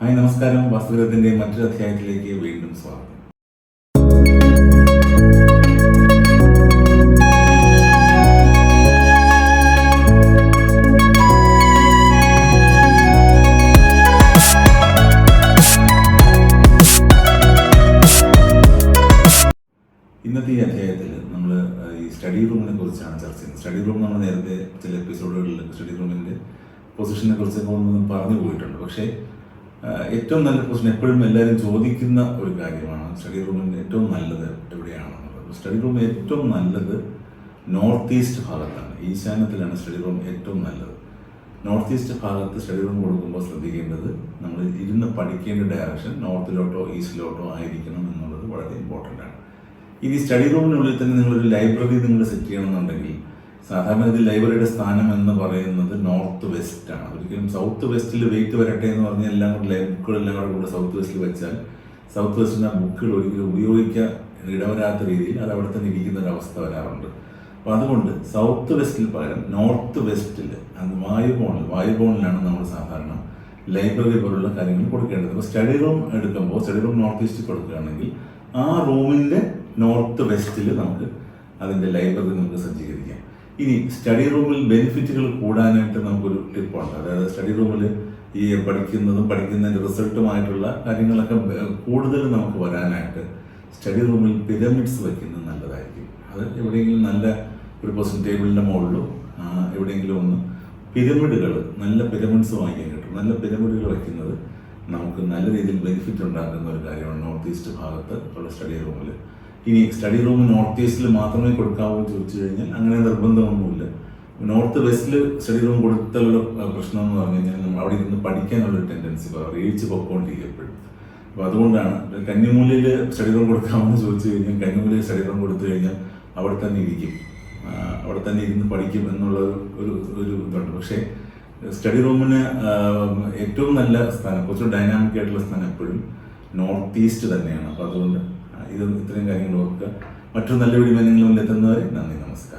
Hi നമസ്കാരം. വാസ്തുവിദ്യത്തിന്റെ മറ്റൊരു അധ്യായത്തിലേക്ക് വീണ്ടും സ്വാഗതം. ഇന്നത്തെ ഈ അധ്യായത്തിൽ നമ്മൾ ഈ സ്റ്റഡി റൂമിനെ കുറിച്ചാണ് ചർച്ച ചെയ്യുന്നത്. സ്റ്റഡി റൂം നമ്മൾ നേരത്തെ ചില എപ്പിസോഡുകളിൽ സ്റ്റഡി റൂമിൻ്റെ പൊസിഷനെ കുറിച്ചൊക്കെ ഒന്ന് പറഞ്ഞു പോയിട്ടുണ്ട്. പക്ഷേ ഏറ്റവും നല്ല പൊസിഷൻ എപ്പോഴും എല്ലാവരും ചോദിക്കുന്ന ഒരു കാര്യമാണ് സ്റ്റഡി റൂമിൻ്റെ ഏറ്റവും നല്ലത് എവിടെയാണെന്നുള്ളത്. സ്റ്റഡി റൂം ഏറ്റവും നല്ലത് നോർത്ത് ഈസ്റ്റ് ഭാഗത്താണ്. ഈശാന്യത്തിലാണ് സ്റ്റഡി റൂം ഏറ്റവും നല്ലത്. നോർത്ത് ഈസ്റ്റ് ഭാഗത്ത് സ്റ്റഡി റൂം കൊടുക്കുമ്പോൾ ശ്രദ്ധിക്കേണ്ടത് നമ്മൾ ഇരുന്ന് പഠിക്കേണ്ട ഡയറക്ഷൻ നോർത്തിലോട്ടോ ഈസ്റ്റിലോട്ടോ ആയിരിക്കണം എന്നുള്ളത് വളരെ ഇമ്പോർട്ടൻ്റ് ആണ്. ഇനി സ്റ്റഡി റൂമിനുള്ളിൽ തന്നെ നിങ്ങളൊരു ലൈബ്രറി നിങ്ങൾ സെറ്റ് ചെയ്യണമെന്നുണ്ടെങ്കിൽ സാധാരണ ഇത് ലൈബ്രറിയുടെ സ്ഥാനം എന്ന് പറയുന്നത് നോർത്ത് വെസ്റ്റ് ആണ്. ഒരിക്കലും സൗത്ത് വെസ്റ്റിൽ വെയിറ്റ് വരട്ടെ എന്ന് പറഞ്ഞാൽ എല്ലാം കൂടെ ബുക്കുകളെല്ലാം കൂടെ സൗത്ത് വെസ്റ്റിൽ വെച്ചാൽ സൗത്ത് വെസ്റ്റിൻ്റെ ആ ബുക്കുകൾ ഒരിക്കലും ഉപയോഗിക്കാൻ ഇടവരാത്ത രീതിയിൽ അത് അവിടെ തന്നെ ഇരിക്കുന്ന ഒരു അവസ്ഥ വരാറുണ്ട്. അപ്പോൾ അതുകൊണ്ട് സൗത്ത് വെസ്റ്റിൽ പകരം നോർത്ത് വെസ്റ്റിൽ അത് വായുകോണിലാണ് നമ്മൾ സാധാരണ ലൈബ്രറി പോലുള്ള കാര്യങ്ങൾ കൊടുക്കേണ്ടത്. അപ്പോൾ സ്റ്റഡി റൂം എടുക്കുമ്പോൾ സ്റ്റഡി റൂം നോർത്ത് ഈസ്റ്റിൽ കൊടുക്കുകയാണെങ്കിൽ ആ റൂമിൻ്റെ നോർത്ത് വെസ്റ്റിൽ നമുക്ക് അതിൻ്റെ ലൈബ്രറി നമുക്ക് സജ്ജീകരിക്കാം. ഇനി സ്റ്റഡി റൂമിൽ ബെനിഫിറ്റുകൾ കൂടാനായിട്ട് നമുക്കൊരു ടിപ്പുണ്ട്. അതായത് സ്റ്റഡി റൂമിൽ ഈ പഠിക്കുന്നതിൻ്റെ റിസൾട്ടുമായിട്ടുള്ള കാര്യങ്ങളൊക്കെ കൂടുതൽ നമുക്ക് വരാനായിട്ട് സ്റ്റഡി റൂമിൽ പിരമിഡ്സ് വയ്ക്കുന്നത് നല്ലതായിരിക്കും. അത് എവിടെയെങ്കിലും നല്ല ഒരു പൊസിഷൻ ടേബിളിൻ്റെ മുകളിലോ എവിടെയെങ്കിലും ഒന്ന് നല്ല പിരമിഡ്സ് വാങ്ങിക്കാൻ കിട്ടും. നല്ല പിരമിഡുകൾ വയ്ക്കുന്നത് നമുക്ക് നല്ല രീതിയിൽ ബെനിഫിറ്റ് ഉണ്ടാക്കുന്ന ഒരു കാര്യമാണ് നോർത്ത് ഈസ്റ്റ് ഭാഗത്ത് ഉള്ള സ്റ്റഡി റൂമിൽ. ഇനി സ്റ്റഡി റൂം നോർത്ത് ഈസ്റ്റിൽ മാത്രമേ കൊടുക്കാവൂ എന്ന് ചോദിച്ചു കഴിഞ്ഞാൽ അങ്ങനെ നിർബന്ധമൊന്നുമില്ല. നോർത്ത് വെസ്റ്റിൽ സ്റ്റഡി റൂം കൊടുത്തുള്ള പ്രശ്നം എന്ന് പറഞ്ഞു കഴിഞ്ഞാൽ നമ്മൾ അവിടെ ഇരുന്ന് പഠിക്കാനുള്ളൊരു ടെൻഡൻസി റീച്ച് പൊക്കോണ്ടിരിക്കും എപ്പോഴും. അപ്പോൾ അതുകൊണ്ടാണ് കന്നിമൂലയിൽ സ്റ്റഡി റൂം കൊടുക്കാമെന്ന് ചോദിച്ചു കഴിഞ്ഞാൽ കന്നിമൂലയിൽ സ്റ്റഡി റൂം കൊടുത്തു കഴിഞ്ഞാൽ അവിടെ തന്നെ ഇരിക്കും, അവിടെ തന്നെ ഇരുന്ന് പഠിക്കും എന്നുള്ള ഒരു ഇതുണ്ട്. പക്ഷേ സ്റ്റഡി റൂമിന് ഏറ്റവും നല്ല സ്ഥാനം, കുറച്ച് ഡൈനാമിക് ആയിട്ടുള്ള സ്ഥാനം എപ്പോഴും നോർത്ത് ഈസ്റ്റ് തന്നെയാണ്. അപ്പോൾ അതുകൊണ്ട് ഇത്രയും കാര്യങ്ങൾ ഓർക്കുക. മറ്റൊരു നല്ല വീഡിയോ നിങ്ങളുടെ മുന്നിൽ എത്തുന്നവരെ നന്ദി, നമസ്കാരം.